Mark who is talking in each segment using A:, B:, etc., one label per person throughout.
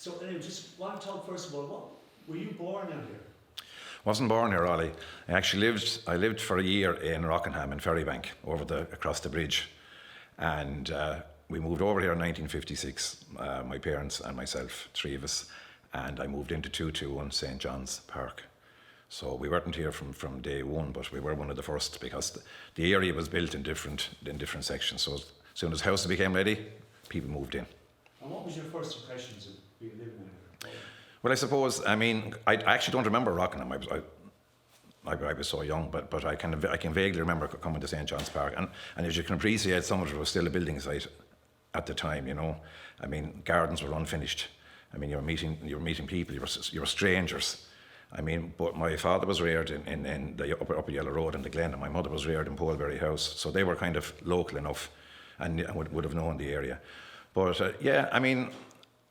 A: So anyway, just want to talk first of all, were you born out here?
B: Wasn't born here, Ollie. I lived for a year in Rockingham in Ferrybank, across the bridge. And we moved over here in 1956, my parents and myself, three of us. And I moved into 221 St. John's Park. So we weren't here from day one, but we were one of the first because the area was built in different sections. So as soon as houses became ready, people moved in.
A: And what was your first impressions of being living out here?
B: Well, I suppose, I actually don't remember Rockingham. I was so young, but I can vaguely remember coming to St. John's Park. And as you can appreciate, some of it was still a building site at the time, gardens were unfinished. You were meeting people, you were strangers. But my father was reared in the upper Yellow Road in the Glen, and my mother was reared in Poleberry House. So they were kind of local enough and would have known the area. But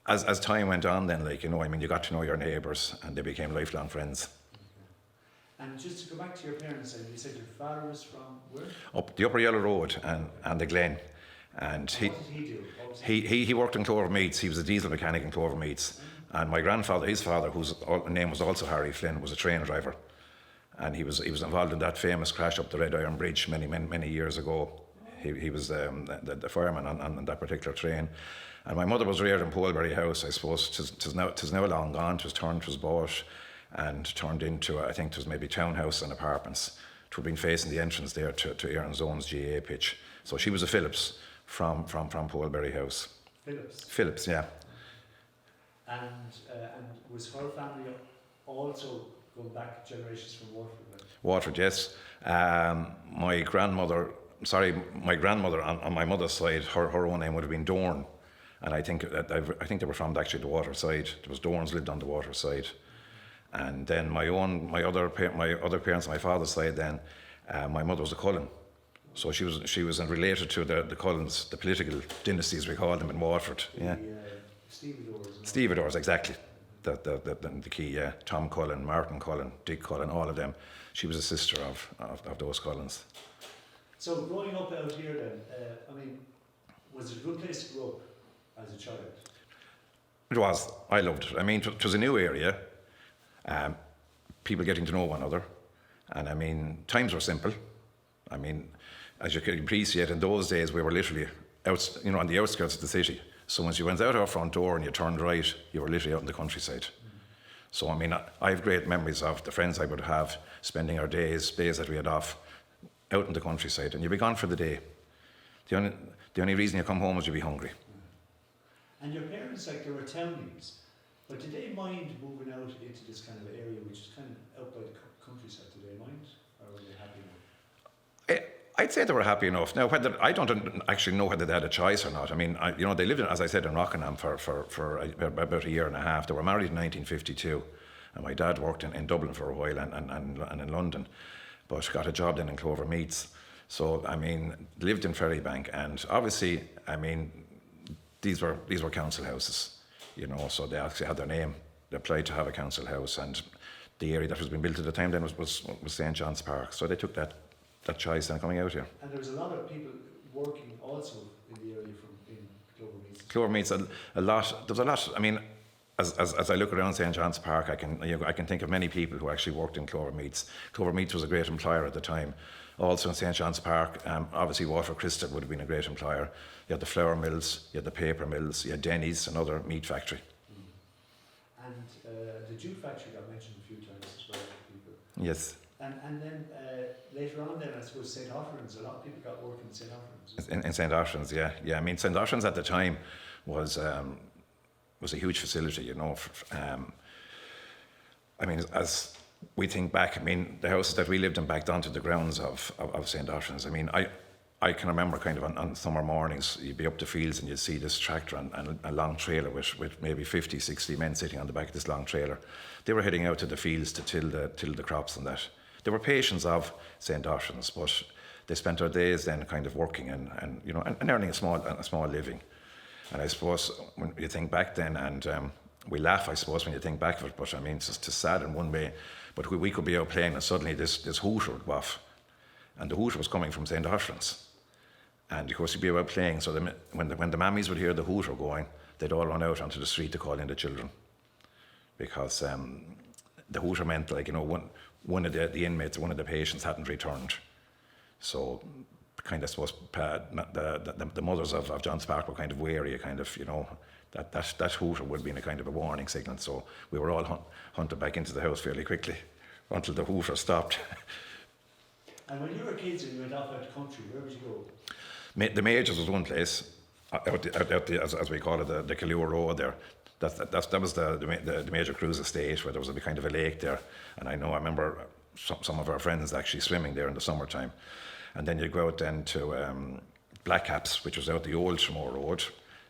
B: as time went on then, you got to know your neighbours and they became lifelong friends.
A: And just to go back to your parents, you said your father was from where?
B: Up the Upper Yellow Road and the Glen. And
A: what did he do?
B: He worked in Clover Meats. He was a diesel mechanic in Clover Meats. And my grandfather, his father, whose name was also Harry Flynn, was a train driver. And he was involved in that famous crash up the Red Iron Bridge many years ago. He was the fireman on that particular train. And my mother was reared in Poleberry House, I suppose. 'Tis now long gone. 'Twas bought and turned into, I think it was maybe townhouse and apartments. It would have been facing the entrance there to Aaron Zone's GA pitch. So she was a Phillips from Poleberry House. Phillips, yeah.
A: And was her family also going back generations from Waterford?
B: Waterford, yes. My grandmother on my mother's side, her own name would have been Dunne. And I think they were from actually the water side. There was Dorns lived on the water side. And then my other parents on my father's side then, my mother was a Cullen. So she was related to the Cullens, the political dynasties we call them in Waterford. Yeah. Stevedores, exactly. The key, yeah. Tom Cullen, Martin Cullen, Dick Cullen, all of them. She was a sister of those Cullens.
A: So growing up out here then, was it a good place to grow up as a child?
B: It was. I loved it. It was a new area. People getting to know one another. And times were simple. As you can appreciate, in those days we were literally out, on the outskirts of the city. So once you went out our front door and you turned right, you were literally out in the countryside. So I have great memories of the friends I would have spending our days that we had off out in the countryside, and you'd be gone for the day. The only reason you come home is you'd be hungry.
A: And your parents, they were townies, but did they mind moving out into this kind of area, which is kind of out by the countryside? Did they mind, or were they happy enough?
B: I'd say they were happy enough. Now, I don't actually know whether they had a choice or not. They lived, as I said, in Rockingham for about a year and a half. They were married in 1952, and my dad worked in Dublin for a while and in London, but got a job then in Clover Meats. So, lived in Ferrybank, and obviously, these were council houses, so they actually had their name. They applied to have a council house, and the area that was being built at the time then was St. John's Park. So they took that choice then coming out here.
A: And there was a lot of people working also in the area in Clover Meats.
B: Clover Meats, a lot. There's a lot. As I look around St. John's Park, I can think of many people who actually worked in Clover Meats. Clover Meats was a great employer at the time. Also in St. John's Park, obviously Waterford City would have been a great employer. You had the flour mills, you had the paper mills, you had Denny's, another meat factory.
A: And the jute factory got mentioned a few times as well. People.
B: Yes.
A: And then later on then, I suppose St. Offrens, a lot of people got work in St. Offrens.
B: In St. Offrens, yeah. St. Offrens at the time was a huge facility, as we think back, the houses that we lived in back down to the grounds of St. Offrens, I can remember kind of on summer mornings, you'd be up the fields and you'd see this tractor and a long trailer with maybe 50, 60 men sitting on the back of this long trailer. They were heading out to the fields to till the crops and that. They were patients of St. Offrens, but they spent their days then kind of working and earning a small living. And I suppose when you think back then, and we laugh, I suppose, when you think back of it, but it's just sad in one way. But we could be out playing and suddenly this hooter would go off. And the hooter was coming from St. Offrens. And of course you'd be out playing, so when the mammies would hear the hooter going, they'd all run out onto the street to call in the children, because the hooter meant, like, one of the inmates, one of the patients hadn't returned. So kind of, I suppose, the mothers of John's Park were kind of wary, kind of, that hooter would have been a kind of a warning signal. So we were all hunted back into the house fairly quickly until the hooter stopped.
A: And when you were kids and you went off out the country, where would you go?
B: The Majors was one place, as we call it, the Killure Road there. That was the Major Cruise estate, where there was a kind of a lake there. And I remember some of our friends actually swimming there in the summertime. And then you'd go out then to Blackcaps, which was out the old Tramore Road.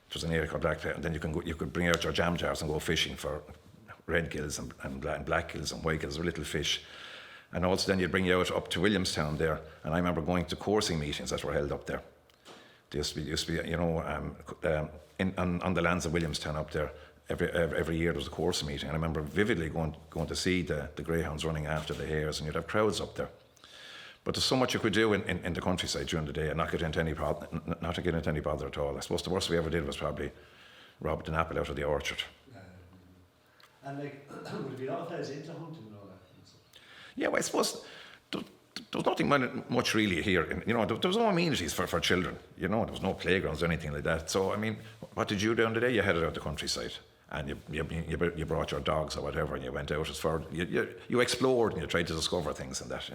B: It was an area called Blackcaps. And then you could bring out your jam jars and go fishing for red gills and black gills and white gills, or little fish. And also then you'd bring you out up to Williamstown there. And I remember going to coursing meetings that were held up there. There used to be on the lands of Williamstown up there. Every year there was a coursing meeting. And I remember vividly going to see the greyhounds running after the hares, and you'd have crowds up there. But there's so much you could do in the countryside during the day and not to get into any bother at all. I suppose the worst we ever did was probably rob an apple out of the orchard.
A: And like, would it be all fellas into hunting and all that?
B: Yeah, well, I suppose there was nothing much really here. There was no amenities for children. There was no playgrounds or anything like that. So, I mean, what did you do during the day? You headed out the countryside. And you brought your dogs or whatever, and you went out as far. You explored and you tried to discover things and that.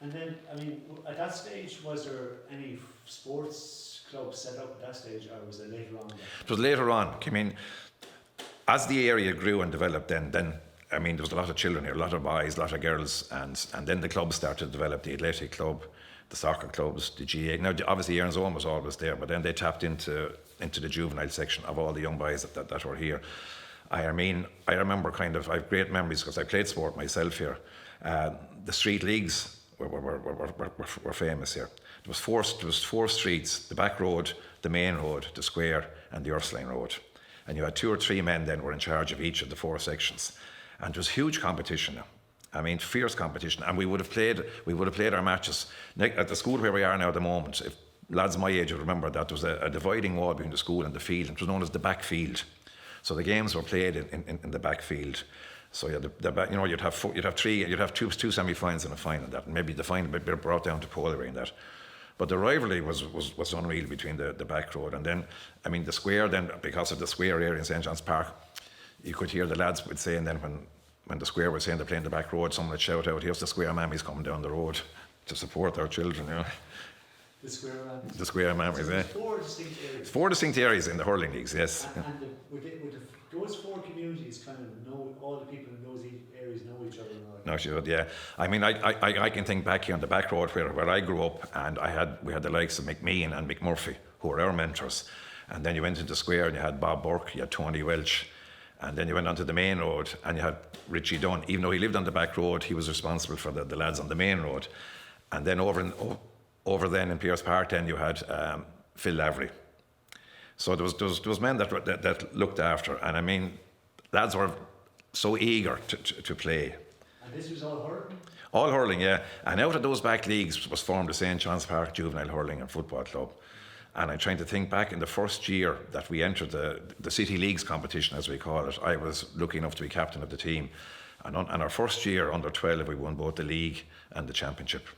A: And then, I mean, at that stage, was there any sports club set up at that stage, or was it later on?
B: It was later on. I mean, as the area grew and developed, then I mean, there was a lot of children here, a lot of boys, a lot of girls, and then the clubs started to develop, the athletic club, the soccer clubs, the GA. Now, obviously, Aaron's Own was always there, but then they tapped into the juvenile section of all the young boys that were here. I mean, I remember I have great memories because I played sport myself here. The street leagues were famous here. There was four streets: the back road, the main road, the square, and the Ursuline Road. And you had 2 or 3 men then were in charge of each of the 4 sections. And there was huge competition now. I mean, fierce competition. And we would have played our matches at the school where we are now at the moment. If lads my age would remember that there was a dividing wall between the school and the field. It was known as the back field. So the games were played in the back field. So you'd have two semi-finals and a final. That, and maybe the final would be brought down to Polery and that. But the rivalry was unreal between the back road. And then, I mean, the square then, because of the square area in St. John's Park, you could hear the lads would say, and then when the square was saying they're playing the back road, someone would shout out, "Here's the square mammies coming down the road to support their children."
A: The square mammies.
B: The square mammies,
A: so
B: yeah.
A: 4 distinct areas.
B: 4 distinct areas in the hurling leagues, yes.
A: And would those 4 communities kind of know, all the people in those areas know each other?
B: No, sure, yeah. I mean, I can think back here on the back road where I grew up, and we had the likes of McMean and McMurphy, who were our mentors. And then you went into the square and you had Bob Burke, you had Tony Welch, and then you went onto the main road and you had Richie Dunne. Even though he lived on the back road, he was responsible for the lads on the main road. And then over then in Pierce Park, then you had Phil Lavery. So there was men that looked after, and I mean, lads were so eager to play.
A: And this was all hurling?
B: All hurling, yeah. And out of those back leagues was formed the St. John's Park Juvenile Hurling and Football Club. And I'm trying to think back in the first year that we entered the City Leagues competition, as we call it. I was lucky enough to be captain of the team. And our first year, under 12, we won both the league and the championship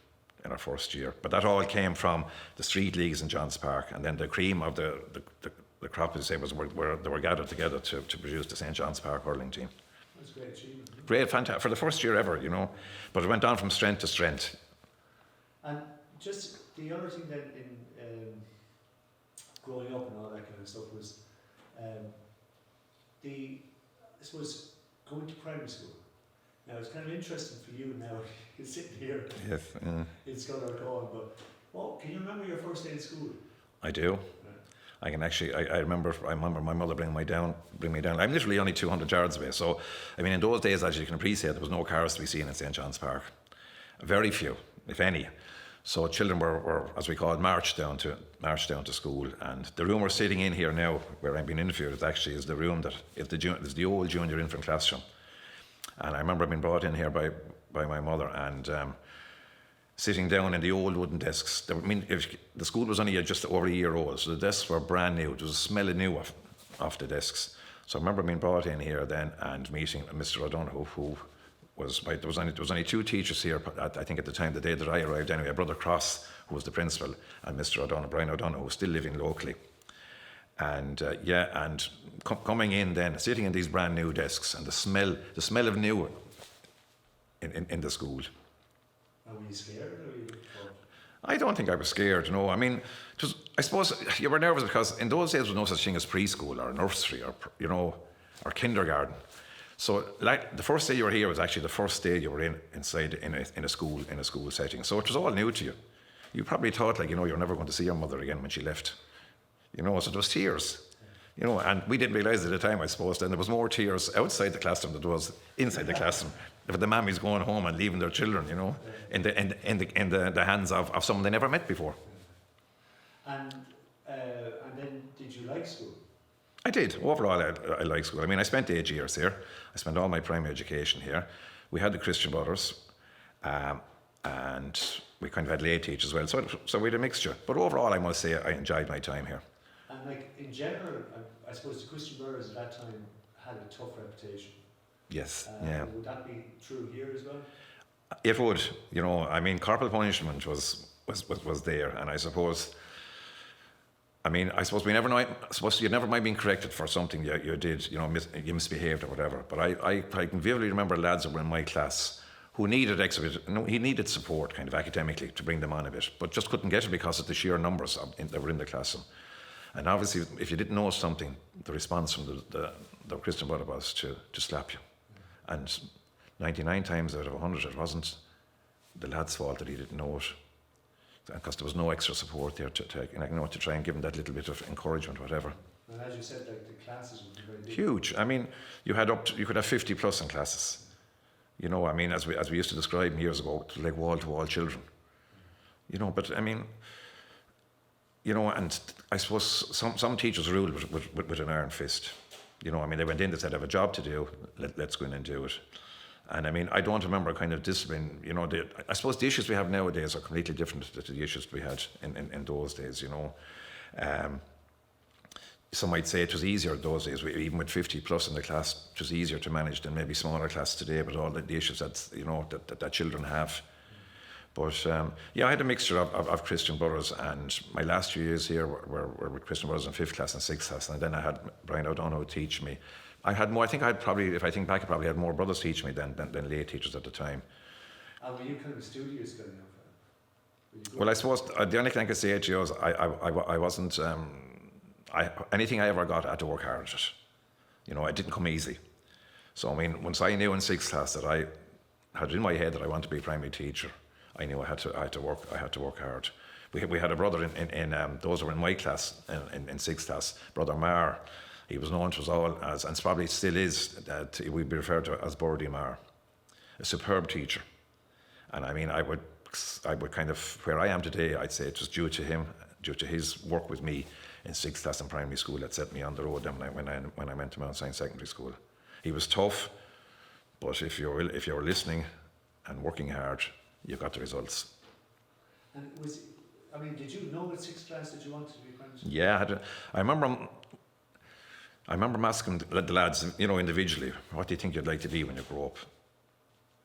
B: in our first year. But that all came from the street leagues in John's Park. And then the cream of the crop, as I say, was where they were gathered together to produce the St. John's Park hurling team.
A: That's a great achievement.
B: Great, fantastic, for the first year ever, But it went on from strength to strength.
A: And just the other thing then in growing up and all that kind of stuff was I suppose, going to primary school. Now, it's kind of interesting for you now, you're sitting here
B: Yes.
A: in Scullercall, but can you remember your first day in school?
B: I do. I can actually, I remember my mother bring me down. I'm literally only 200 yards away. So, I mean, in those days, as you can appreciate, there was no cars to be seen in St. John's Park. Very few, if any. So children were, as we call it, marched down to school. And the room we're sitting in here now, where I'm being interviewed, is the room that is the old junior infant classroom. And I remember being brought in here by my mother and sitting down in the old wooden desks. The school was only just over a year old, so the desks were brand new. There was a smell of new off the desks. So I remember being brought in here then and meeting Mr. O'Donnell, who was, there was only 2 teachers here, I think at the time, the day that I arrived anyway, Brother Cross, who was the principal, and Mr. O'Donnell, Brian O'Donnell, who was still living locally. And coming in then, sitting in these brand new desks, and the smell of new in the school.
A: Were you scared, or were you looking forward?
B: I don't think I was scared, no. I mean, I suppose you were nervous because in those days there was no such thing as preschool or nursery or, or kindergarten. So like the first day you were here was actually the first day you were inside in a school setting. So it was all new to you. You probably thought, like, you're never going to see your mother again when she left. So there was tears. And we didn't realise at the time, I suppose, then there was more tears outside the classroom than there was inside the classroom. With the mammies going home and leaving their children, in the hands of someone they never met before.
A: And then did you like school?
B: I did. Overall, I like school. I mean, I spent 8 years here. I spent all my primary education here. We had the Christian Brothers, and we kind of had lay teachers as well. So we had a mixture. But overall, I must say I enjoyed my time here.
A: And like in general, I suppose the Christian Brothers at that time had a tough reputation.
B: Yes, yeah.
A: Would that be true here as well?
B: It would. I mean, corporal punishment was there, and I suppose we never know. I suppose you never mind being corrected for something you did. You misbehaved or whatever. But I can vividly remember lads that were in my class who needed he needed support, kind of academically, to bring them on a bit, but just couldn't get it because of the sheer numbers that were in the classroom. And obviously, if you didn't know something, the response from the Christian brother was to slap you. And 99 times out of 100, it wasn't the lad's fault that he didn't know it, because there was no extra support there to try and give him that little bit of encouragement, whatever.
A: And as you said, like the classes would be very big.
B: Huge. I mean, you could have 50 plus in classes. As we used to describe them years ago, like wall-to-wall children. But I mean, and I suppose some teachers ruled with an iron fist. They went in, they said, I have a job to do, let's go in and do it. And I mean, I don't remember kind of discipline, I suppose the issues we have nowadays are completely different to the issues we had in those days, Some might say it was easier those days, even with 50 plus in the class, it was easier to manage than maybe smaller classes today, but all the issues that children have. But I had a mixture of Christian Brothers, and my last few years here were with Christian Brothers in 5th class and 6th class, and then I had Brian O'Donnell teach me. I had more. I think if I think back, I probably had more brothers teach me than lay teachers at the time.
A: And were you kind of studious going over?
B: Well, I suppose the only thing I could say to you is I wasn't. Anything I ever got, I had to work hard at it. It didn't come easy. So I mean, once I knew in 6th class that I had in my head that I wanted to be a primary teacher, I knew I had to work hard. We had a brother in those who were in my class in 6th class, Brother Marr. He was known to us all as, and probably still is, that we'd be referred to as Birdie Marr, a superb teacher. And I mean, I would kind of, where I am today, I'd say it was due to him, due to his work with me in 6th class in primary school that set me on the road then when I went to Mount St. Secondary School. He was tough, but if you're listening and working hard, you got the results.
A: And did you know at 6th class that you wanted to be primary school?
B: Yeah, I remember asking the lads, individually, what do you think you'd like to be when you grow up?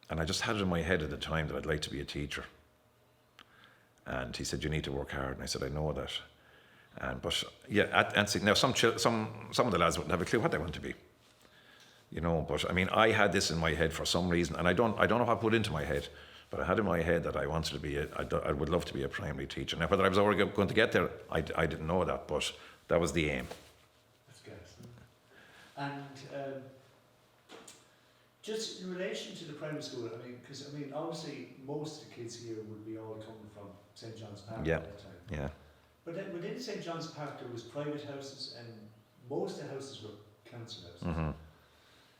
B: And I just had it in my head at the time that I'd like to be a teacher. And he said, you need to work hard. And I said, I know that. Now some of the lads wouldn't have a clue what they want to be. But I mean, I had this in my head for some reason, and I don't know what I put into my head, but I had in my head that I wanted to be I would love to be a primary teacher. Now, whether I was ever going to get there, I didn't know that, but that was the aim.
A: That's good. And just in relation to the primary school, because obviously most of the kids here would be all coming from St. John's Park at that time.
B: Yeah.
A: But then within St. John's Park there was private houses, and most of the houses were council houses.
B: Mm-hmm.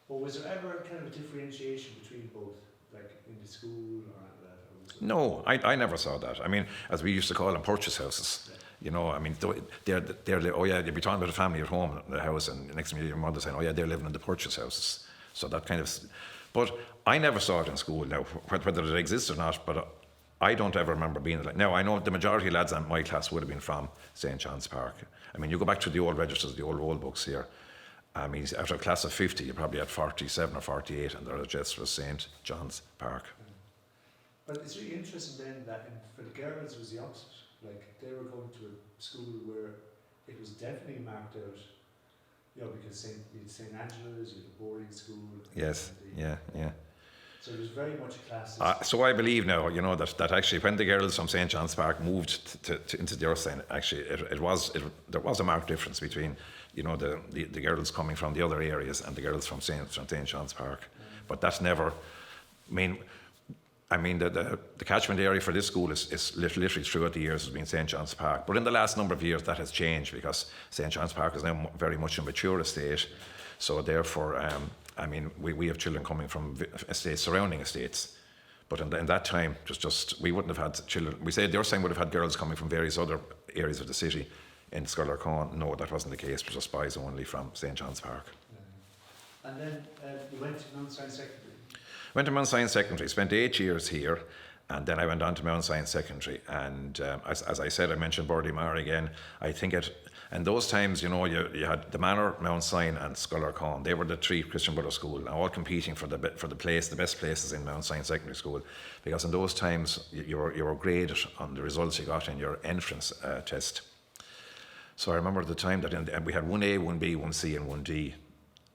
A: But was there ever kind of a differentiation between both, like in the school or that? Or was it?
B: No, I never saw that. I mean, as we used to call them, purchase houses. Yeah. You'd be talking about a family at home in the house, and the next minute your mother saying, they're living in the purchase houses. So that kind of, but I never saw it in school now, whether it exists or not, but I don't ever remember being like. Now I know the majority of lads in my class would have been from St. John's Park. I mean, you go back to the old registers, the old roll books here. I mean, after a class of 50, you probably had 47 or 48, and their address was St. John's Park.
A: But it's really interesting then that for the girls it was the opposite. Like, they were going to a school where it was definitely marked out, you know, because St. Angela's, you had the boarding school.
B: Yes, yeah.
A: So there's very much a class.
B: So I believe now, you know, that actually when the girls from St. John's Park moved into the Earth Sign, actually there was a marked difference between, you know, the girls coming from the other areas and the girls from St. John's Park. But that's never, I mean, the catchment area for this school is literally throughout the years has been St. John's Park. But in the last number of years that has changed because St. John's Park is now very much a mature estate. So therefore, I mean, we have children coming from estates, surrounding estates. But in that time, we wouldn't have had children. We say the Earth Sign would have had girls coming from various other areas of the city. In Scholar Con, no, that wasn't the case. It was just boys only from St. John's Park.
A: And then you went to Mount Sion Secondary?
B: Went to Mount Sion Secondary, spent 8 years here, and then I went on to Mount Sion Secondary. And as I said, I mentioned Bordymar again. I think in those times, you know, you had the Manor, Mount Sion, and Scholar Con. They were the three Christian Brothers schools, all competing for the best places in Mount Sion Secondary School. Because in those times, you were graded on the results you got in your entrance test. So I remember at the time that we had 1A, 1B, 1C and 1D.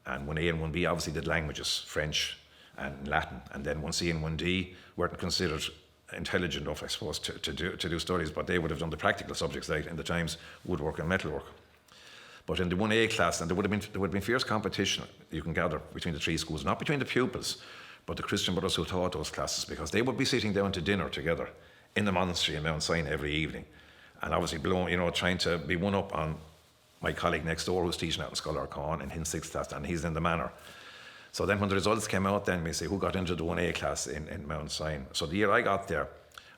B: And 1A and 1B obviously did languages, French and Latin. And then 1C and 1D weren't considered intelligent enough, I suppose, to do studies, but they would have done the practical subjects like in the times woodwork and metalwork. But in the 1A class, and there would have been fierce competition, you can gather, between the three schools, not between the pupils, but the Christian Brothers who taught those classes, because they would be sitting down to dinner together in the monastery in Mount Sion every evening. And obviously trying to be one up on my colleague next door who's teaching out in Scholar Con in his 6th class, and he's in the Manor. So then when the results came out, then we say who got into the 1A class in Mount Sion. So the year I got there,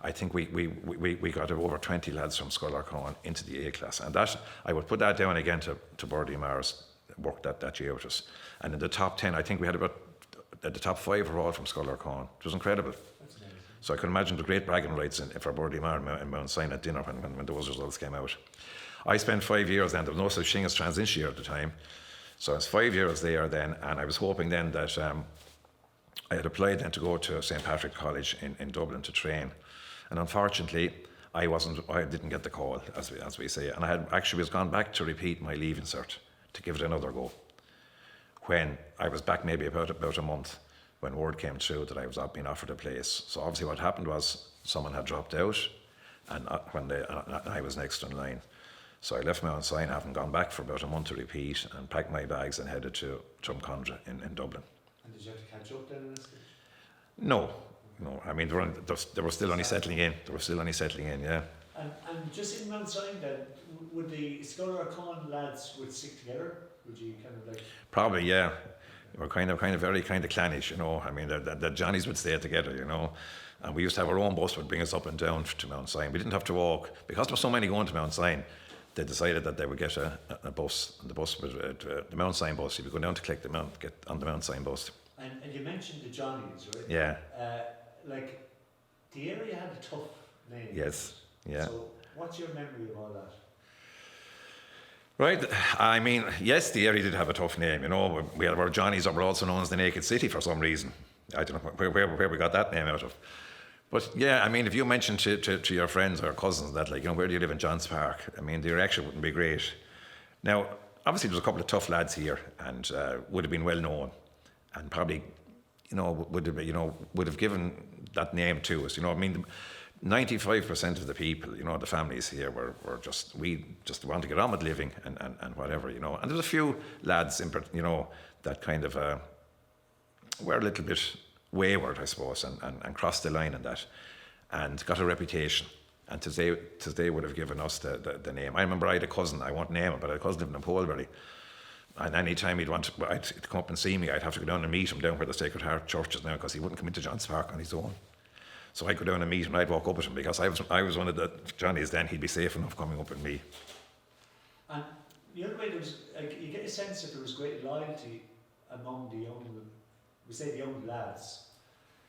B: I think we got over 20 lads from Scholar Con into the A class. And that, I would put that down again to Bordymar's work that year with us. And in the top 10, I think we had about, the top 5 were all from Scholar Con. It was incredible. So I can imagine the great bragging rights for Bordymar in Mount Sion at dinner when those results came out. I spent 5 years then. There was no such thing as transition year at the time. So I was 5 years there then, and I was hoping then that I had applied then to go to St. Patrick College in Dublin to train. And unfortunately, I didn't get the call, as we say. And I had actually gone back to repeat my leaving cert to give it another go. When I was back maybe about a month, when word came through that I was being offered a place. So obviously what happened was someone had dropped out, and I was next in line. So I left Mount Sion, having gone back for about a month to repeat, and packed my bags and headed to Drumcondra in Dublin.
A: And did you have to catch up then in this stage?
B: No. I mean, they were still only settling in. Yeah.
A: And just in Mount Sion then, would the Scholar Con lads would stick together? Would you kind of like?
B: Probably, yeah. We were kind of very clannish, you know. I mean, the Johnnies would stay together, you know. And we used to have our own bus would bring us up and down to Mount Sion. We didn't have to walk. Because there were so many going to Mount Sion, they decided that they would get a bus. And the bus was the Mount Sion bus. You would go down to get on the Mount Sion bus.
A: And you mentioned the Johnnies, right?
B: Yeah.
A: Like, the area had a tough name.
B: Yes, yeah.
A: So what's your memory of all that?
B: Right, I mean, yes, the area did have a tough name, you know. We had our Johnnies that were also known as the Naked City for some reason. I don't know where we got that name out of. But yeah, I mean, if you mention to your friends or cousins that, like, you know, where do you live in Johns Park? I mean, the reaction wouldn't be great. Now, obviously, there was a couple of tough lads here, and would have been well known, and probably, you know, would have given that name to us. You know, I mean, 95% of the people, you know, the families here we just want to get on with living and whatever, you know. And there's a few lads, you know, that kind of were a little bit wayward, I suppose, and crossed the line in that, and got a reputation. And today would have given us the name. I remember I had a cousin, I won't name him, but I had a cousin living in Polbury. And any time he'd want to come up and see me, I'd have to go down and meet him down where the Sacred Heart Church is now, because he wouldn't come into Johns Park on his own. So I'd go down and meet him, and I'd walk up with him, because I was one of the Johnnies then. He'd be safe enough coming up with me.
A: And the other way, there was, like, you get a sense that there was great loyalty among the young lads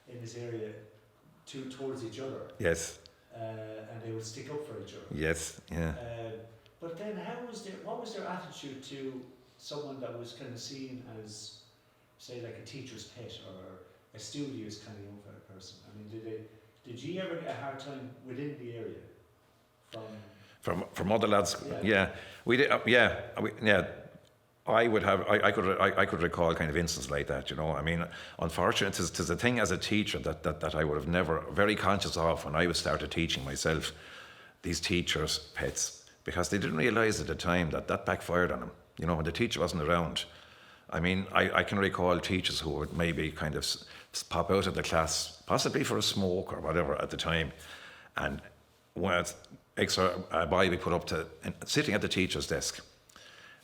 A: in this area. towards each other.
B: Yes.
A: And they would stick up for each other.
B: Yes. Yeah.
A: But then, what was their attitude to someone that was kind of seen as, say, like a teacher's pet or a studious kind of young person? I mean, did you ever get a hard time within the area
B: from other lads? Yeah, we did. I could recall kind of instances like that, you know. I mean, unfortunately, it's a thing as a teacher that I would have never, very conscious of when I started teaching myself, these teachers' pets, because they didn't realise at the time that backfired on them. You know, when the teacher wasn't around. I mean, I can recall teachers who would maybe kind of pop out of the class, possibly for a smoke or whatever at the time, and when a boy be put up to sitting at the teacher's desk,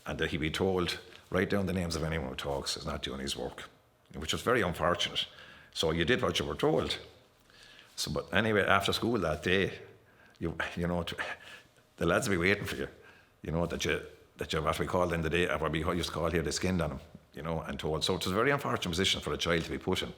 B: and he'd be told, write down the names of anyone who talks is not doing his work, which was very unfortunate. So you did what you were told. So, but anyway, after school that day, you know, the lads will be waiting for you, you know, that you're what we called in the day, what we used to call here the skinned on them, you know, and told. So it was a very unfortunate position for a child to be put in,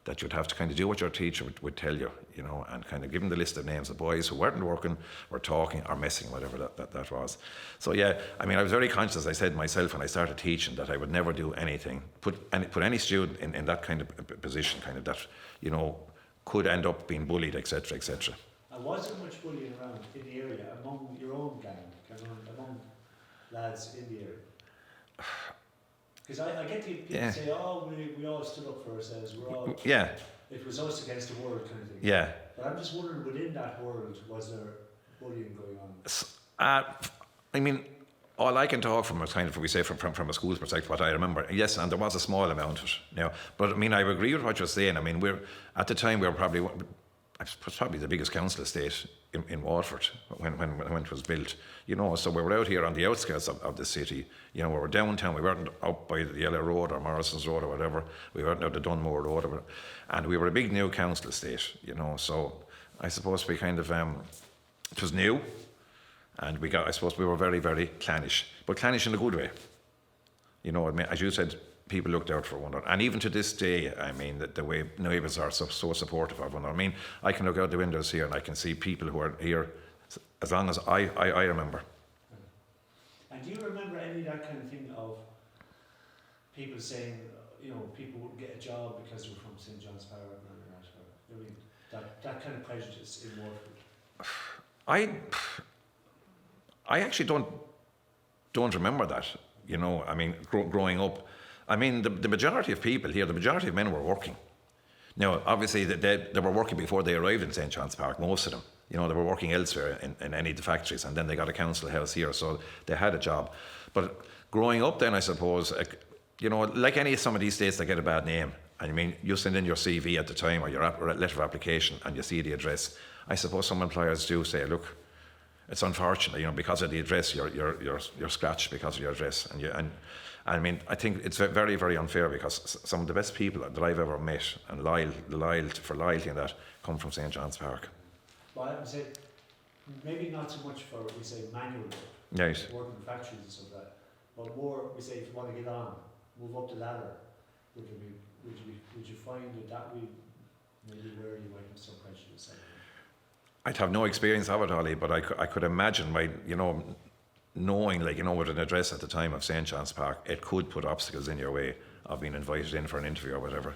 B: that you'd have to kind of do what your teacher would tell you, you know, and kind of give them the list of names of boys who weren't working, were talking or messing, whatever that was. So yeah, I mean, I was very conscious, as I said myself, when I started teaching, that I would never do anything, put any student in that kind of position, kind of that, you know, could end up being bullied, etc., etc.
A: And was there much bullying around in the area among your own gang, among lads in the area? Because I get people say, oh, we all stood up for ourselves, we're all, it was us against the world kind of thing.
B: Yeah.
A: But I'm just wondering, within that world, was there bullying going on?
B: I mean, all I can talk from is kind of, we say, from a school's perspective, what I remember. Yes, and there was a small amount of it. You know, but I mean, I agree with what you're saying. I mean, at the time we were probably the biggest council estate in Waterford when it was built. You know, so we were out here on the outskirts of the city. You know, we were downtown. We weren't out by the Yellow Road or Morrison's Road or whatever. We weren't out the Dunne Road, and we were a big new council estate. You know, so I suppose we kind of it was new, and I suppose we were very, very clannish, but clannish in a good way. You know, I mean, as you said, people looked out for one another, and even to this day, I mean, the way neighbours are so supportive of one another. I mean, I can look out the windows here and I can see people who are here as long as I remember.
A: And do you remember any of that kind of thing of people saying, you know, people wouldn't get a job because they were from St. John's Park or that? I mean, that kind of prejudice in Waterford.
B: I actually don't remember that. You know, I mean, growing up, I mean, the majority of people here, the majority of men were working. Now, obviously, they were working before they arrived in St. John's Park, most of them. You know, they were working elsewhere in any of the factories, and then they got a council house here, so they had a job. But growing up then, I suppose, you know, like some of these states, they get a bad name. And I mean, you send in your CV at the time or your letter of application and you see the address. I suppose some employers do say, look, it's unfortunate, you know, because of the address, you're scratched because of your address. And I mean, I think it's very, very unfair, because some of the best people that I've ever met and for loyalty and that come from St. John's Park.
A: Well, I would say maybe not so much for, we say, manual work,
B: right,
A: working in factories and stuff like that, but more, we say, if you want to get on, move up the ladder, would you find that we maybe where you might have some prejudice?
B: I'd have no experience of it, Ollie, but I could imagine knowing, like, you know, with an address at the time of St. John's Park, it could put obstacles in your way of being invited in for an interview or whatever.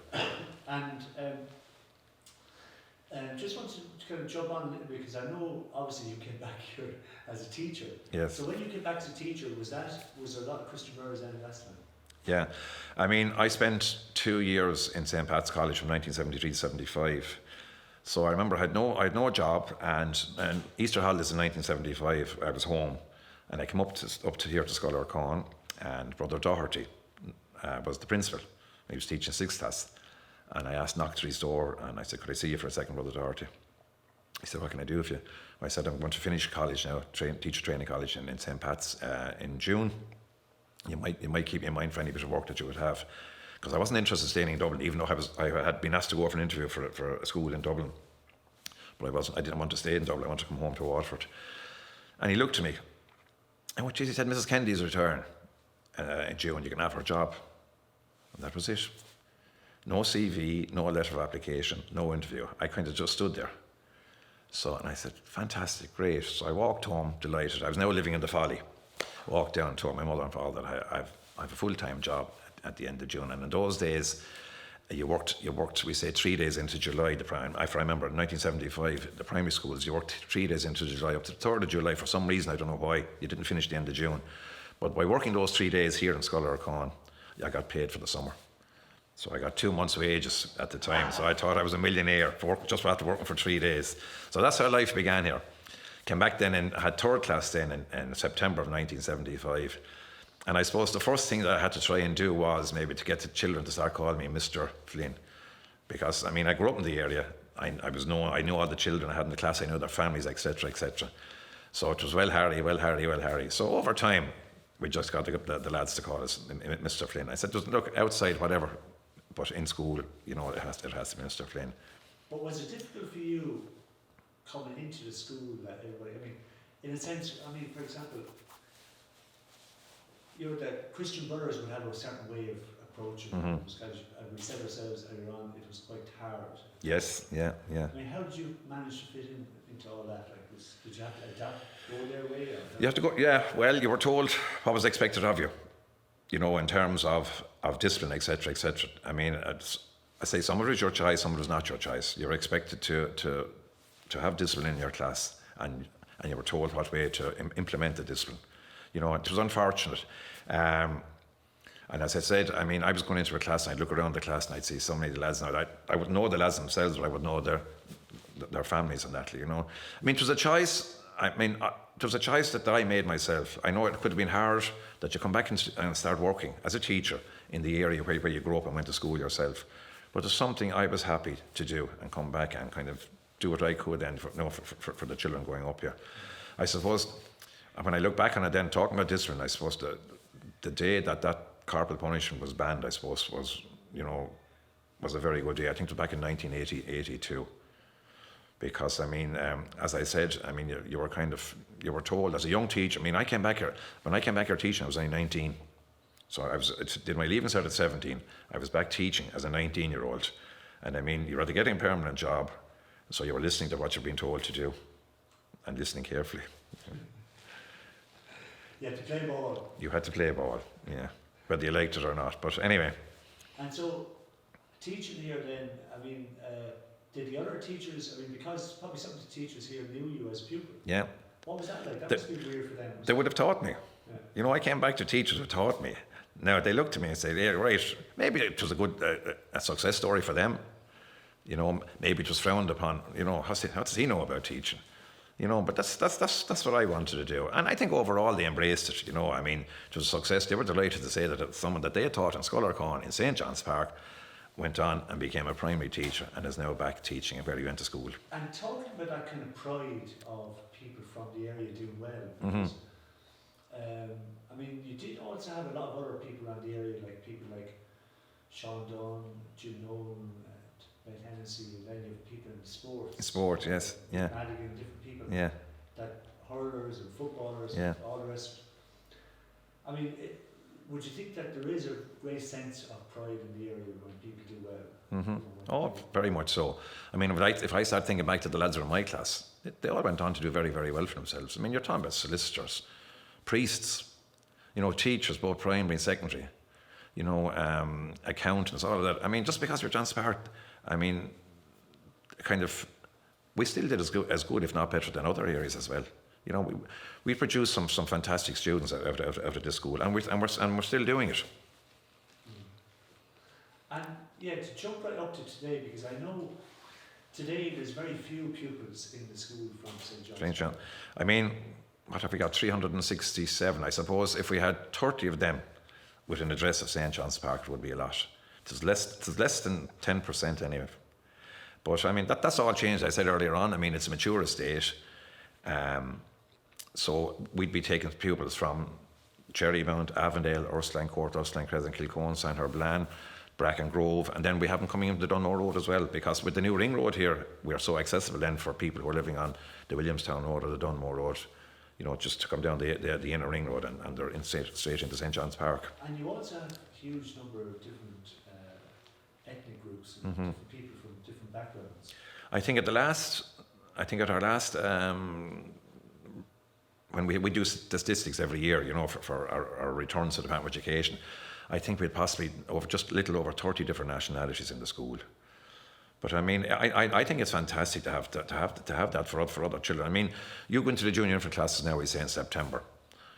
A: And just want to kind of jump on a little bit, because I know obviously you came back here as a teacher.
B: Yes.
A: So when you came back as a teacher, was there a lot of customers in that time?
B: Yeah, I mean, I spent 2 years in St. Pat's College from 1973 to 75. So I remember I had no job, and Easter holidays in 1975, I was home, and I came up to here to Scholar Con, and Brother Doherty was the principal. He was teaching 6th class, and I asked, knocked to his door, and I said, could I see you for a second, Brother Doherty? He said, what can I do with you? I said, I'm going to finish college now, teacher training college in St. Pat's in June. You might keep in mind for any bit of work that you would have, because I wasn't interested in staying in Dublin, even though I had been asked to go for an interview for a school in Dublin, but I didn't want to stay in Dublin. I wanted to come home to Waterford. And he looked at me, and he said, Mrs. Kennedy's return in June, you can have her job. And that was it. No CV, no letter of application, no interview. I kind of just stood there. So, and I said, fantastic, great. So I walked home, delighted. I was now living in the Folly. Walked down and told my mother and father that I have a full-time job at the end of June. And in those days, you worked, we say, 3 days into July. If I remember, in 1975, the primary schools, you worked 3 days into July, up to the 3rd of July. For some reason, I don't know why, you didn't finish the end of June. But by working those 3 days here in Scoil I got paid for the summer. So I got 2 months' wages at the time. So I thought I was a millionaire just after working for 3 days. So that's how life began here. Came back then and had 3rd class then in September of 1975. And I suppose the first thing that I had to try and do was maybe to get the children to start calling me Mr. Flynn. Because, I mean, I grew up in the area. I knew all the children I had in the class. I knew their families, etc., etc. So it was well Harry. So over time, we just got the lads to call us Mr. Flynn. I said, look, outside, whatever, but in school, it has to be Mr. Flynn.
A: But was it difficult for you coming into the school that everybody, I mean, in a sense, I mean, for example, the Christian brothers would have a certain way of approaching it, because, as we said ourselves earlier on, it was quite hard.
B: Yes, yeah.
A: I mean, how did you manage to fit into all that? Did you have to adapt, go their way?
B: You have to go, yeah, well, you were told what was expected of you, in terms of discipline, etc., etc. I mean, I say some of it is your choice, some of it is not your choice. You're expected to have discipline in your class, and you were told what way to implement the discipline. It was unfortunate. And as I said, I mean, I was going into a class and I'd look around the class and I'd see so many of the lads. Now, I wouldn't know the lads themselves, but I would know their families and that, I mean, it was a choice. It was a choice that I made myself. I know it could have been hard that you come back and start working as a teacher in the area where you grew up and went to school yourself. But it's something I was happy to do and come back and kind of do what I could then for the children going up here. I suppose, when I look back on it then, talking about discipline, I suppose the day that corporal punishment was banned, I suppose, was a very good day. I think it was back in 1982. Because, I mean, as I said, I mean, you were told as a young teacher. I mean, when I came back here teaching, I was only 19. So I did my leaving cert at 17. I was back teaching as a 19-year-old. And I mean, you were either getting a permanent job, so you were listening to what you're being told to do and listening carefully.
A: You had to play ball.
B: You had to play ball, yeah, whether you liked it or not. But anyway.
A: And so, teaching here then, I mean, did the other teachers, I mean, because probably some of the teachers here knew you as a pupil. Yeah. What was that like? That must be weird for them.
B: They would have taught me.
A: Yeah.
B: I came back to teachers who taught me. Now, they looked at me and said, yeah, right, maybe it was a good a success story for them. Maybe it was frowned upon. How does he know about teaching? But that's what I wanted to do. And I think overall they embraced it, I mean, it was a success. They were delighted to say that someone that they had taught in Scoil in St. John's Park went on and became a primary teacher and is now back teaching where he went to school.
A: And talking about that kind of pride of people from the area doing well, because, I mean, you did also have a lot of other people around the area, like people like Sean Dunne, Jim Nolan, and Hennessy, and then you have people in sports.
B: Sport, yes, yeah.
A: Madigan, different people.
B: Yeah.
A: That hurlers and footballers and all the rest. I mean, would you think that there is a great sense of pride in the area when people do well?
B: Oh, very much so. I mean, if I start thinking back to the lads who were in my class, they all went on to do very, very well for themselves. I mean, you're talking about solicitors, priests, teachers, both primary and secondary, accountants, all of that. I mean, just because you're John's Park, I mean, we still did as good, if not better, than other areas as well. We produced some fantastic students out of this school, and we're still doing it.
A: And yeah, to jump right up to today, because I know today there's very few pupils in the school from St. John's.
B: I mean, what have we got? 367. I suppose if we had 30 of them with an address of St. John's Park, it would be a lot. It's less than 10% anyway. But I mean, that's all changed. I said earlier on, I mean, it's a mature estate. So we'd be taking pupils from Cherrymount, Avondale, Ursline Court, Ursline Crescent, Kilcone, St. Herblan, Bracken Grove, and then we have them coming into the Dunmore Road as well, because with the new ring road here, we are so accessible then for people who are living on the Williamstown Road or the Dunmore Road, just to come down the inner ring road and they're straight into St. John's Park.
A: And you also have a huge number of different ethnic groups, and different people from different backgrounds.
B: I think at our last, when we do statistics every year, for our returns to the Department of Education, I think we had possibly just a little over 30 different nationalities in the school. But I mean, I think it's fantastic to have that for other children. I mean, you go into the junior infant classes now, we say in September.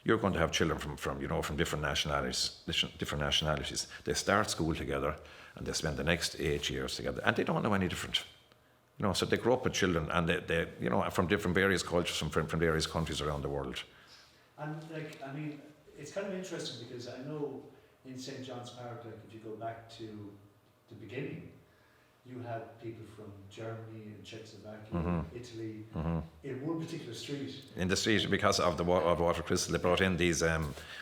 B: You're going to have children from different nationalities. They start school together and they spend the next 8 years together, and they don't know any different. So they grow up with children, and they from various cultures, from various countries around the world.
A: And it's kind of interesting because I know in St. John's Park, if you go back to the beginning, you had people from Germany and Czechoslovakia, Italy, in one particular street. In the street, because of Waterford City, they brought in these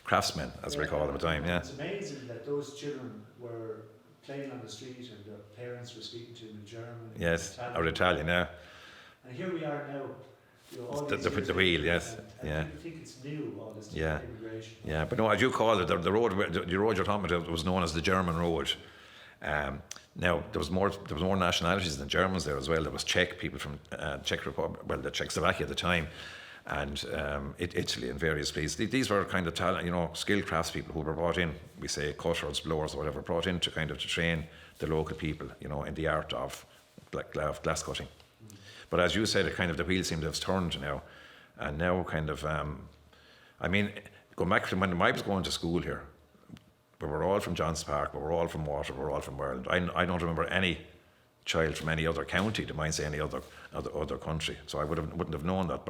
A: craftsmen, as we call them at the time. Yeah. It's amazing that those children were playing on the street and their parents were speaking to them in German.
B: Yes, or Italian, yeah.
A: And here we are now. All
B: the wheel, yes,
A: and people think it's new, all this immigration.
B: Yeah, but no, as you call it, the road you're talking about was known as the German Road. Now there was more nationalities than Germans there as well. There was Czech people from Czech Republic, well, the Czechoslovakia at the time, and Italy and various places. These were kind of talent, skilled craftspeople who were brought in. We say cutters, blowers, or whatever, brought in to train the local people, in the art of glass cutting. But as you said, the wheel seemed to have turned now, and now going back to when I was going to school here, we were all from John's Park, we were all from Waterford, we were all from Ireland. I don't remember any child from any other county, to mind say any other country. So I wouldn't have known that.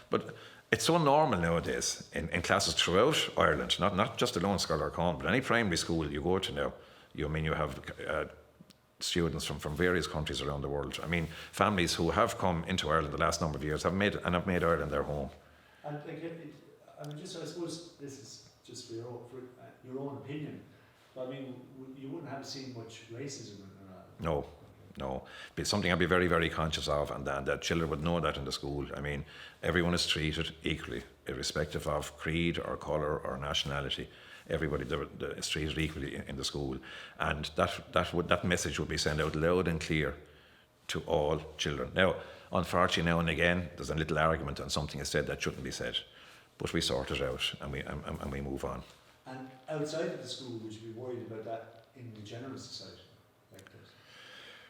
B: But it's so normal nowadays in classes throughout Ireland, not just alone Scholar Con, but any primary school you go to now, you have students from various countries around the world. I mean, families who have come into Ireland the last number of years have made Ireland their home. And
A: I suppose this is just for your own opinion, but you wouldn't have seen much racism in Ireland.
B: No. It's something I'd be very, very conscious of, and that children would know that in the school. I mean, everyone is treated equally, irrespective of creed or colour or nationality. Everybody is treated equally in the school, and that message would be sent out loud and clear to all children. Now, unfortunately, now and again, there's a little argument and something is said that shouldn't be said, but we sort it out and we move on.
A: And outside of the school, would you be worried about that in the general society like this?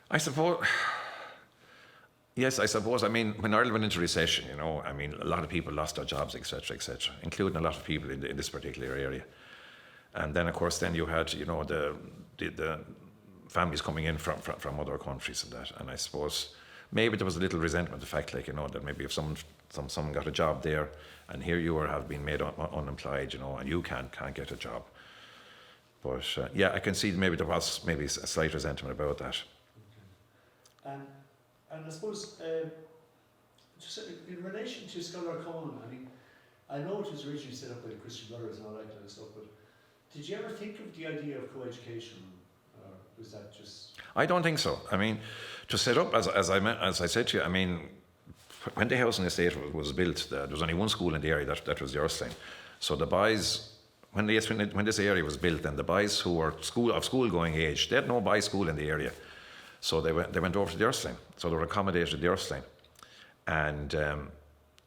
B: I suppose. Yes, I suppose. I mean, when Ireland went into recession, a lot of people lost their jobs, etc., including a lot of people in this particular area. And then, of course, you had, the families coming in from other countries and that. And I suppose maybe there was a little resentment, the fact, that maybe if someone got a job there, and here you have been made unemployed, and you can't get a job. But I can see maybe there was maybe a slight resentment about that.
A: Okay. And I suppose, just in relation to Scholar Con, I know it was originally set up by the Christian Brothers and all that kind of stuff, but did you ever think of the idea of co-education, or was that just? I
B: don't think so. I mean, to set up, as I said to you, when the housing estate was built, there was only one school in the area that was the Erskine. So the boys, when this area was built, then the boys who were of school-going age, they had no boys' school in the area. So they went over to the Erskine. So they were accommodated at the Erskine. And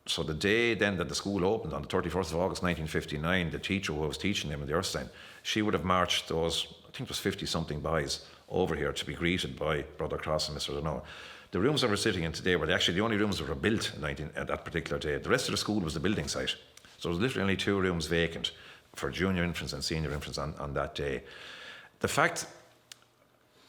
B: so the day then that the school opened, on the 31st of August 1959, the teacher who was teaching them in the Erskine, she would have marched those, I think it was 50-something boys, over here to be greeted by Brother Cross and Mr. Dunne. The rooms that we're sitting in today were actually the only rooms that were built at that particular day. The rest of the school was the building site. So there was literally only 2 rooms vacant for junior infants and senior infants on that day. The fact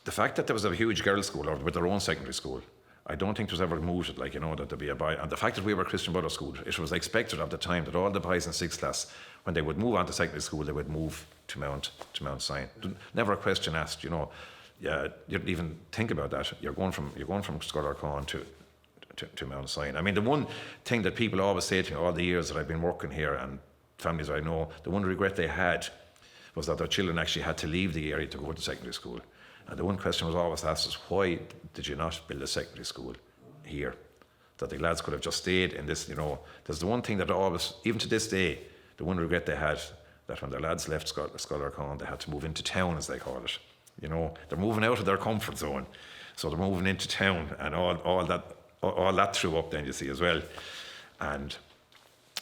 B: that there was a huge girls' school or with their own secondary school, I don't think there's ever mooted that there'd be a boy. And the fact that we were a Christian Brothers school, it was expected at the time that all the boys in 6th class, when they would move on to secondary school, they would move to Mount Sion. Never a question asked, Yeah, you didn't even think about that. You're going from Scholar Con to Mount Sion. The one thing that people always say to me all the years that I've been working here, and families I know, the one regret they had was that their children actually had to leave the area to go to secondary school. And the one question was always asked is, why did you not build a secondary school here? That the lads could have just stayed in this, There's the one thing that always, even to this day, the one regret they had, that when their lads left Scholar Con, they had to move into town, as they call it. They're moving out of their comfort zone, so they're moving into town, and all that threw up then, you see, as well.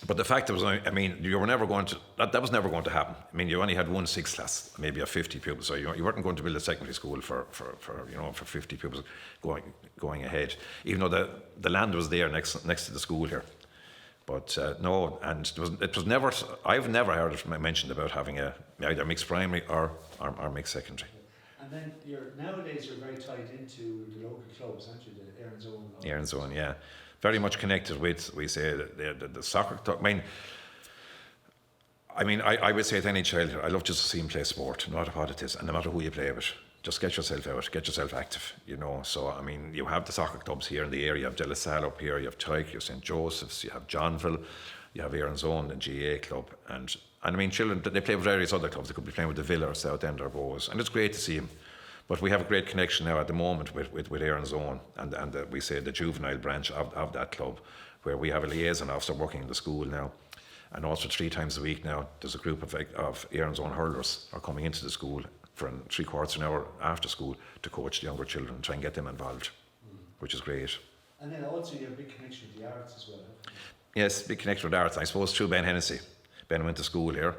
B: But the fact was, you were never going to, that was never going to happen. You only had one sixth class, maybe of 50 pupils, so you weren't going to build a secondary school for 50 pupils going ahead, even though the land was there next to the school here. But no, and it was never, I've never heard it mentioned about having either mixed primary or mixed secondary.
A: And then nowadays you're very tied into the local clubs, aren't you? The Erin's Own.
B: Erin's Own, yeah. Very much connected with, we say, the soccer club. I would say to any child here, I love just to see him play sport, no matter what it is, and no matter who you play with. Just get yourself out, get yourself active, So, you have the soccer clubs here in the area. You have De La Salle up here, you have Tyke, you have St. Joseph's, you have Johnville, you have Erin's Own, the GA club. And children, they play with various other clubs. They could be playing with the Villa or Southend or Bowes. And it's great to see them. But we have a great connection now at the moment with Erin's Own and we say the juvenile branch of that club, where we have a liaison officer working in the school now. And also 3 times a week now, there's a group of Erin's Own hurlers are coming into the school for 3/4 an hour after school to coach the younger children and try and get them involved, which is great.
A: And then also you have a big connection with the arts as well.
B: Yes, big connection with arts. I suppose through Ben Hennessy. Ben went to school here,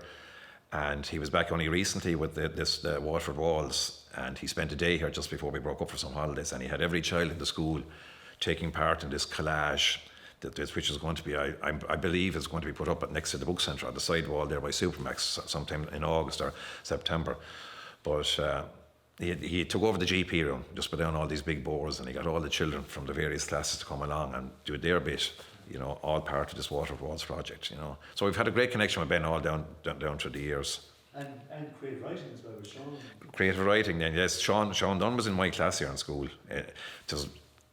B: and he was back only recently with the Waterford Walls, and he spent a day here just before we broke up for some holidays, and he had every child in the school taking part in this collage, which is going to be, I believe, is going to be put up next to the book centre on the side wall there by Supermax sometime in August or September. But he took over the GP room, just put down all these big boards, and he got all the children from the various classes to come along and do their bit, all part of this Waterford Walls project, So we've had a great connection with Ben all down through the years.
A: And creative writing as well with Sean.
B: Creative writing, then, yes. Sean Dunne was in my class here in school.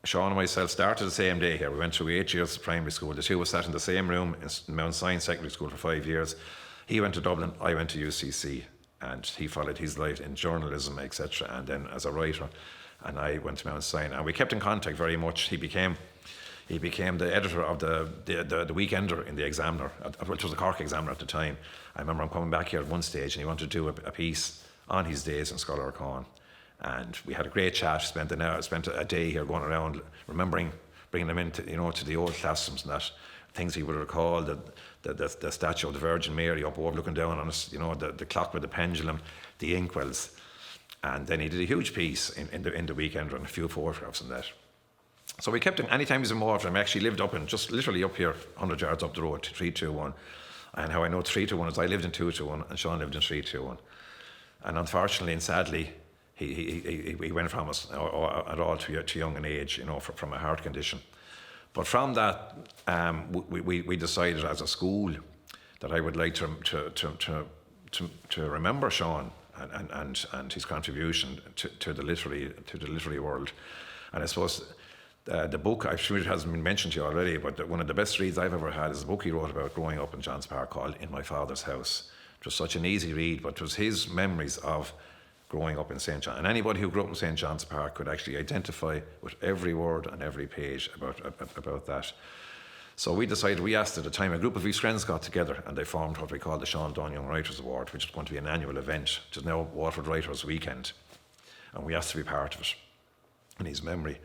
B: Sean and myself started the same day here. We went through 8 years of primary school. The two of us sat in the same room in Mount Sinai Secondary School for 5 years. He went to Dublin, I went to UCC, and he followed his life in journalism, etc., and then as a writer. And I went to Mount Sinai, and we kept in contact very much. He became the editor of the Weekender in the Examiner, which was the Cork Examiner at the time. I remember him coming back here at one stage, and he wanted to do a piece on his days in Scholar Con. And we had a great chat. Spent a day here going around, remembering bringing them into to the old classrooms and that things he would recall, the statue of the Virgin Mary up over looking down on us, the clock with the pendulum, the inkwells, and then he did a huge piece in the Weekender and a few photographs and that. So we kept him anytime he was in Waterford. I actually lived just literally up here, 100 yards up the road, 321. And how I know 321 is I lived in 221 and Sean lived in 321. And unfortunately and sadly, he went from us at all too young an age, from a heart condition. But from that, we decided as a school that I would like to remember Sean and his contribution to the literary world. And I suppose the book, I'm sure it hasn't been mentioned to you already, but one of the best reads I've ever had is a book he wrote about growing up in Johns Park called In My Father's House. It was such an easy read, but it was his memories of growing up in St. John. And anybody who grew up in St. John's Park could actually identify with every word and every page about that. So we asked at the time, a group of his friends got together and they formed what we call the Sean Dunne Young Writers Award, which is going to be an annual event, which is now Waterford Writers Weekend. And we asked to be part of it in his memory.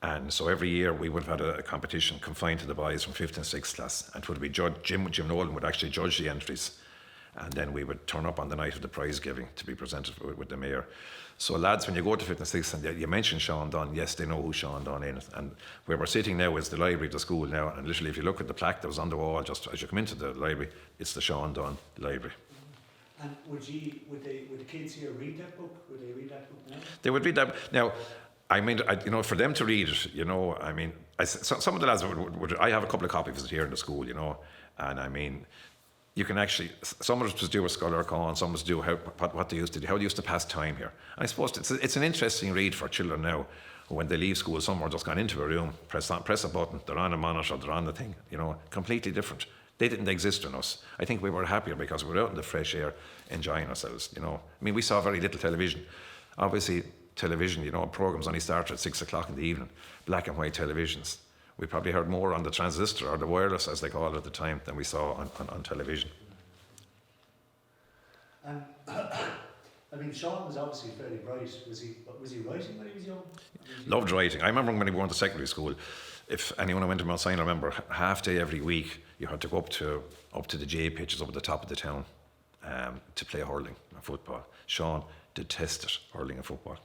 B: And so every year we would have had a competition confined to the boys from 5th and 6th class. And it would be Jim Nolan would actually judge the entries. And then we would turn up on the night of the prize giving to be presented with the mayor. So lads, when you go to 5th and 6th and you mention Sean Dunne, yes, they know who Sean Dunne is. And where we're sitting now is the library of the school now. And literally, if you look at the plaque that was on the wall just as you come into the library, it's the Sean Dunne Library.
A: And would the kids here read that book? Would they read that book now?
B: They would read that. Now, for them to read it, some of the lads would. I have a couple of copies of it here in the school, and you can actually, some of it was to do with Scholar Con, some was to do what they used to do, how they used to pass time here. And I suppose it's an interesting read for children now, who when they leave school, some are just gone into a room, press a button, they're on a monitor, they're on the thing, completely different. They didn't exist in us. I think we were happier because we were out in the fresh air, enjoying ourselves, we saw very little television. Obviously, television, programs only started at 6 o'clock in the evening, black and white televisions. We probably heard more on the transistor or the wireless, as they called it at the time, than we saw on television.
A: I I mean, Sean was obviously fairly bright. Was he writing when he was young?
B: Loved writing. I remember when he went to secondary school, if anyone went to Mount Sinai, I remember half day every week you had to go up to the J pitches up at the top of the town to play hurling and football. Sean detested hurling and football,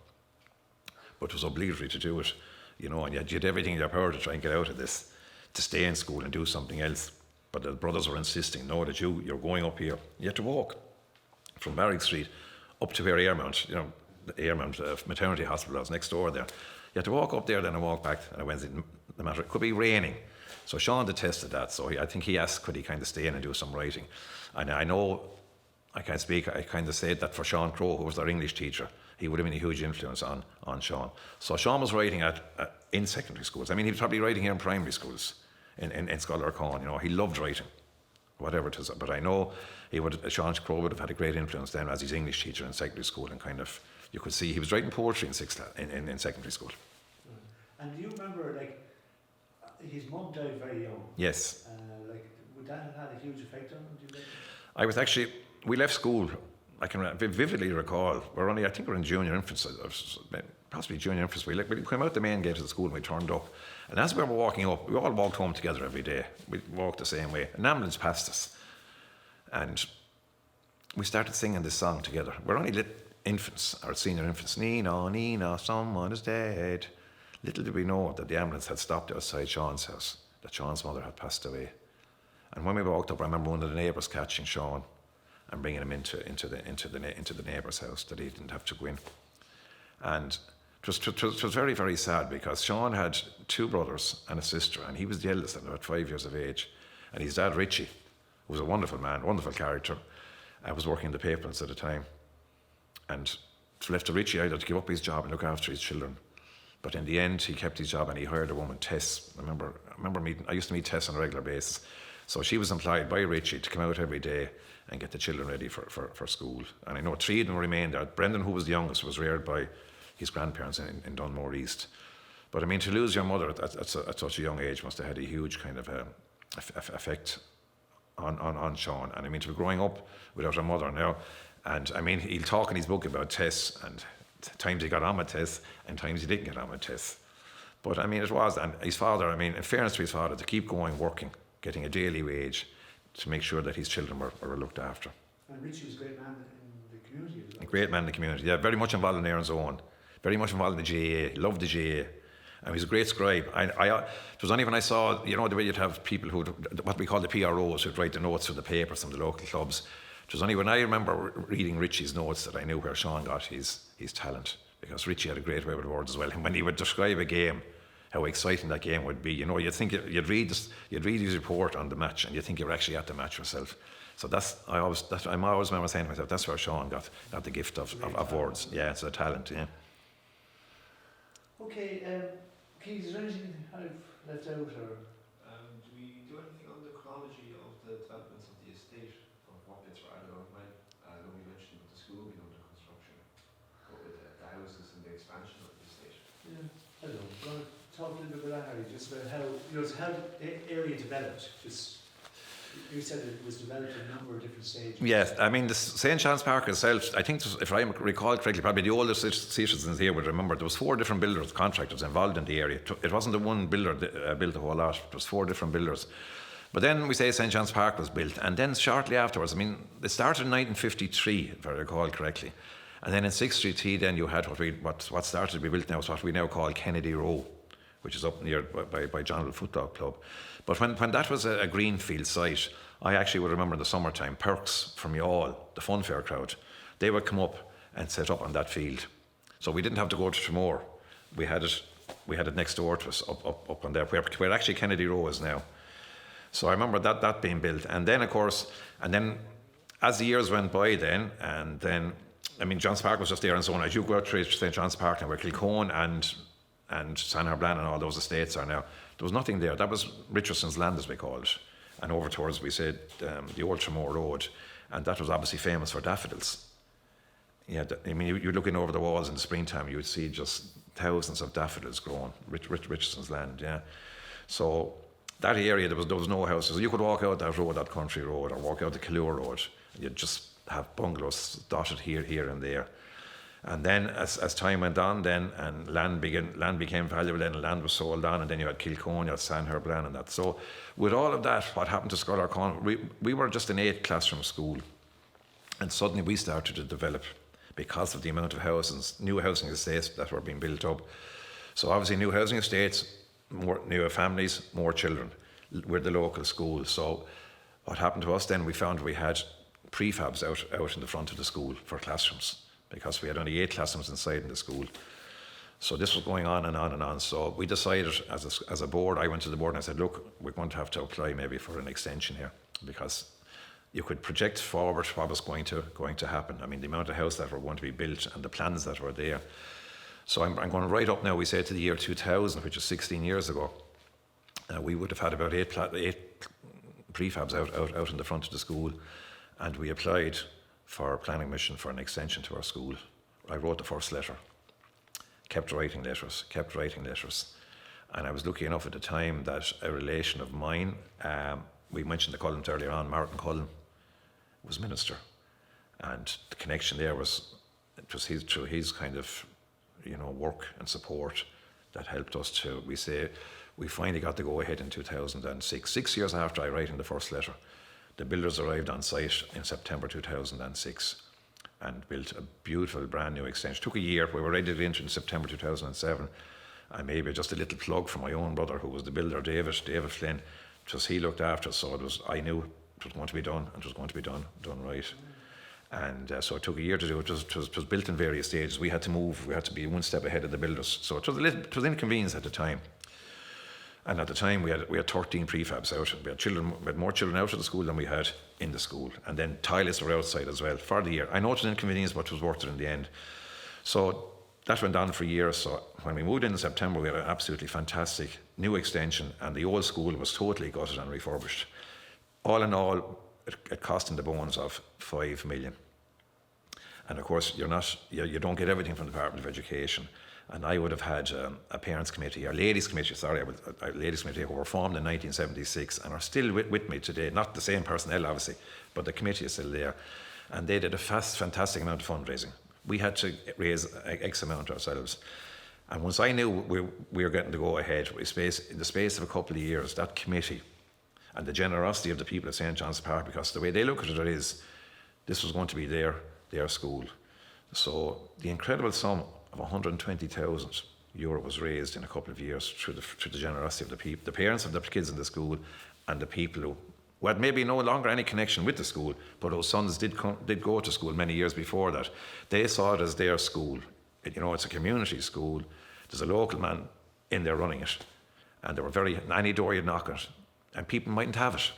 B: but it was obligatory to do it, you know, and you had everything in your power to try and get out of this, to stay in school and do something else. But the brothers were insisting, no, that you're going up here. You had to walk from Barrack Street up to where Airmount, you know, the Airmount maternity hospital was next door there. You had to walk up there then and walk back on a Wednesday, no matter, it could be raining. So Sean detested that, so I think he asked could he kind of stay in and do some writing. And I know, I can't speak, I kind of said that for Sean Crowe, who was their English teacher, he would have been a huge influence on Sean. So Sean was writing in secondary schools. I mean, he was probably writing here in primary schools, in Scholar Con, you know, he loved writing, whatever it is. But I know Sean Crowe would have had a great influence then as his English teacher in secondary school, and kind of, you could see he was writing poetry in secondary school.
A: And do you remember, like, his mum died very young?
B: Yes.
A: Like, would that have had a huge effect on him, do you think?
B: We left school, I can vividly recall, I think we're in junior infants, possibly junior infants. We came out the main gate of the school and we turned up. And as we were walking up, we all walked home together every day. We walked the same way. An ambulance passed us. And we started singing this song together. We're only little infants, our senior infants. Nina, Nina, someone is dead. Little did we know that the ambulance had stopped outside Sean's house, that Sean's mother had passed away. And when we walked up, I remember one of the neighbours catching Sean and bringing him into the neighbour's house, that he didn't have to go in. And it was very, very sad, because Sean had two brothers and a sister, and he was the eldest at about 5 years of age. And his dad, Richie, who was a wonderful man, wonderful character, was working in the papers at the time. And it was left to Richie either to give up his job and look after his children. But in the end, he kept his job and he hired a woman, Tess. I used to meet Tess on a regular basis. So she was employed by Richie to come out every day and get the children ready for school. And I know three of them remained there. Brendan, who was the youngest, was reared by his grandparents in Dunmore East. But I mean, to lose your mother at such a young age must have had a huge kind of effect on Sean. And I mean, to be growing up without a mother now, and I mean, he'll talk in his book about Tess, and times he got on with Tess and times he didn't get on with Tess. But I mean, it was, and his father, I mean, in fairness to his father, to keep going working, getting a daily wage to make sure that his children were looked after.
A: And Richie was a great man in the community as well.
B: A great man in the community, yeah, very much involved in Aaron's Own, very much involved in the GAA, loved the GAA. And he was a great scribe. It was only when I saw, you know, the way you'd have people who, what we call the PROs, who'd write the notes for the papers from the local clubs. It was only when I remember reading Richie's notes that I knew where Sean got his talent, because Richie had a great way with words as well. And when he would describe a game, how exciting that game would be, you know, you'd read his report on the match, and you think you were actually at the match yourself. So I always remember saying to myself, that's where Sean got the gift of words. Yeah, it's a talent. Yeah.
A: Okay, Keith, is there anything I've left out, or?
C: Do we do anything on the chronology of the developments of the estate, of what bits were added on? I know we mentioned with the school being under construction, but with the houses and the expansion of the estate.
A: Yeah, I don't know. Do you want to talk a little bit about that, Harry, just about how, you know, how the area developed? Just, you said it was developed in a number of different stages.
B: Yes, I mean, the St. John's Park itself, I think, if I recall correctly, probably the oldest citizens here would remember, there was 4 different builders, contractors involved in the area. It wasn't the one builder that built the whole lot, it was 4 different builders. But then we say St. John's Park was built, and then shortly afterwards, I mean, it started in 1953, if I recall correctly. And then in 63 then you had what started to be built now is what we now call Kennedy Row, which is up near by Johnville Football Club. But when that was a greenfield site, I actually would remember in the summertime, Perks from Youghal, the fun fair crowd, they would come up and set up on that field. So we didn't have to go to Tramore. We had it next door to us, up on there, where actually Kennedy Row is now. So I remember that being built. And then, of course, as the years went by then, I mean, John's Park was just there and so on. As you go out to St. John's Park now, where Kilcone and San Herblan and all those estates are now, there was nothing there. That was Richardson's land, as we call it. And over towards, we said, the Old Tramore Road. And that was obviously famous for daffodils. Yeah, I mean, you're looking over the walls in the springtime, you would see just thousands of daffodils growing, Richardson's land, yeah. So that area, there was no houses. You could walk out that road, that country road, or walk out the Killure Road, and you'd just have bungalows dotted here and there. And then as time went on then, and land became valuable then, and land was sold on, and then you had Kilcone, you had Sandherbland and that. So with all of that, what happened to Scholar Con, we were just an 8 classroom school, and suddenly we started to develop because of the amount of new housing estates that were being built up. So obviously new housing estates, more newer families, more children. We're the local school. So what happened to us then, we found we had prefabs out in the front of the school for classrooms, because we had only 8 classrooms inside in the school. So this was going on and on and on. So we decided as a board, I went to the board and I said, look, we're going to have to apply maybe for an extension here, because you could project forward what was going to happen. I mean, the amount of houses that were going to be built and the plans that were there. So I'm going right up now, we say, to the year 2000, which is 16 years ago. We would have had about 8 prefabs out in the front of the school, and we applied for planning permission for an extension to our school. I wrote the first letter, kept writing letters, and I was lucky enough at the time that a relation of mine, we mentioned the Cullens earlier on, Martin Cullen was minister, and the connection there was through his kind of work and support that helped us to, we finally got to go ahead in 2006. 6 years after I write in the first letter, the builders arrived on site in September 2006 and built a beautiful brand new extension. It took a year. We were ready to enter in September 2007. And maybe just a little plug for my own brother, who was the builder, David Flynn. Just he looked after us, so I knew it was going to be done, and it was going to be done right. And so it took a year to do it. It was built in various stages. We had to move. We had to be one step ahead of the builders. So it was inconvenience at the time. And at the time, we had 13 prefabs out. We had more children out of the school than we had in the school. And then toilets were outside as well for the year. I know it was an inconvenience, but it was worth it in the end. So that went on for years. So when we moved in September, we had an absolutely fantastic new extension, and the old school was totally gutted and refurbished. All in all, it cost in the bones of 5 million. And of course, you don't get everything from the Department of Education. And I would have had a parents' committee, a ladies' committee who were formed in 1976 and are still with me today. Not the same personnel, obviously, but the committee is still there. And they did a fantastic amount of fundraising. We had to raise X amount ourselves. And once I knew we were getting to go ahead, in the space of a couple of years, that committee and the generosity of the people at St. John's Park, because the way they look at it is, this was going to be their school. So the incredible sum of €120,000 was raised in a couple of years through the generosity of the people, the parents of the kids in the school, and the people who had maybe no longer any connection with the school, but whose sons did go to school many years before that. They saw it as their school. It's a community school. There's a local man in there running it, and they were any door you'd knock at, and people mightn't have it.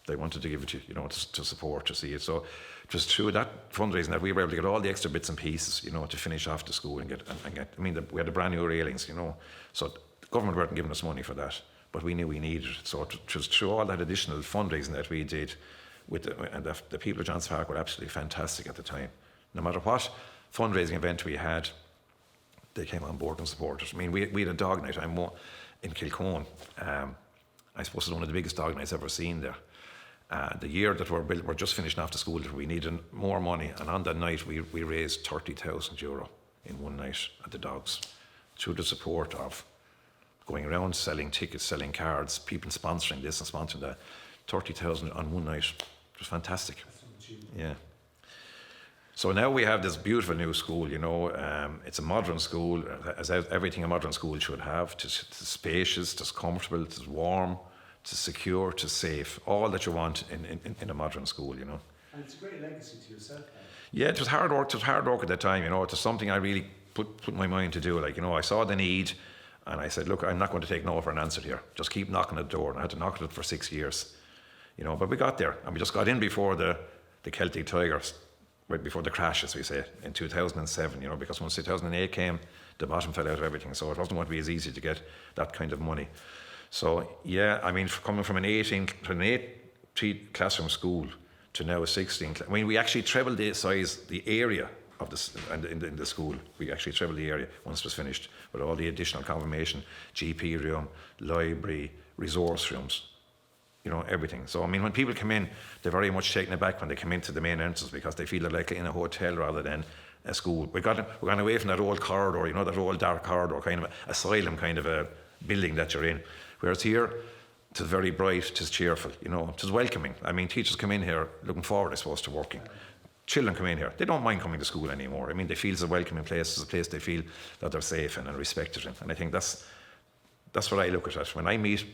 B: They wanted to give it to you, to support, to see it. So it was through that fundraising that we were able to get all the extra bits and pieces, to finish off the school and get. We had the brand new railings, So the government weren't giving us money for that, but we knew we needed it. So it was through all that additional fundraising that we did, and the people of John's Park were absolutely fantastic at the time. No matter what fundraising event we had, they came on board and supported us. We had a dog night in Kilcone. I suppose it's one of the biggest dog nights I've ever seen there. The year that we're just finishing off the school, we needed more money, and on that night we raised €30,000 in one night at the dogs, through the support of going around selling tickets, selling cards, people sponsoring this and sponsoring that. 30,000 on one night. It was fantastic. Yeah. So now we have this beautiful new school, it's a modern school, as everything a modern school should have. It's spacious, it's comfortable, it's warm, it's secure, it's safe, all that you want in a modern school,
A: And it's a great legacy to yourself.
B: Yeah, it was hard work at that time, It was something I really put my mind to do. I saw the need, and I said, look, I'm not going to take no for an answer here. Just keep knocking at the door. And I had to knock at it for 6 years, but we got there, and we just got in before the Celtic Tigers, right before the crash, as we say, in 2007, because once 2008 came, the bottom fell out of everything. So it wasn't going to be as easy to get that kind of money. So, yeah, coming from an 8 classroom school to now a 16, we actually trebled the area of in the school. We actually trebled the area once it was finished, with all the additional confirmation, GP room, library, resource rooms. you know, everything. So, I mean, when people come in, they're very much taken aback when they come into the main entrances because they feel they're like in a hotel rather than a school. We're gone away from that old corridor, you know, that old dark corridor, kind of asylum kind of a building that you're in. Whereas here, it's very bright, it's cheerful, you know, it's welcoming. I mean, teachers come in here looking forward, I suppose, to working. Children come in here, they don't mind coming to school anymore. I mean, they feel it's a welcoming place, it's a place they feel that they're safe in and respected in. And I think that's what I look at it. When I meet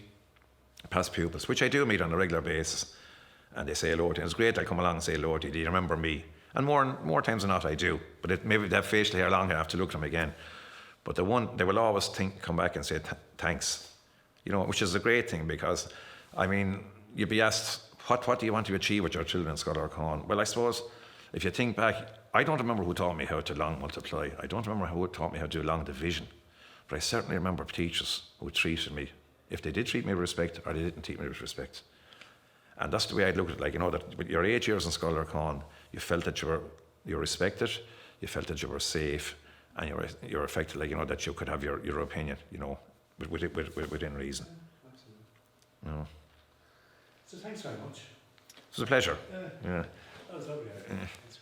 B: past pupils, which I do meet on a regular basis, and they say hello to you, it's great, I come along and say hello to you, do you remember me? And more times than not I do, but maybe they have facial hair long enough to look at them again. But they will always come back and say thanks, you know, which is a great thing because, I mean, you'd be asked, what do you want to achieve with your children in Scholar Con? Well, I suppose, if you think back, I don't remember who taught me how to long multiply. I don't remember who taught me how to do long division. But I certainly remember teachers who treated me, if they did treat me with respect or they didn't treat me with respect. And that's the way I'd look at it, like, you know, that with your 8 years in Scholar Con, you felt that you were respected, you felt that you were safe, and you were affected, like, you know, that you could have your opinion, you know, within reason.
A: Yeah, absolutely.
B: You know.
A: So thanks very much.
B: It was a pleasure.
A: Yeah.
B: Yeah.
A: That was lovely.
B: Yeah.
A: That's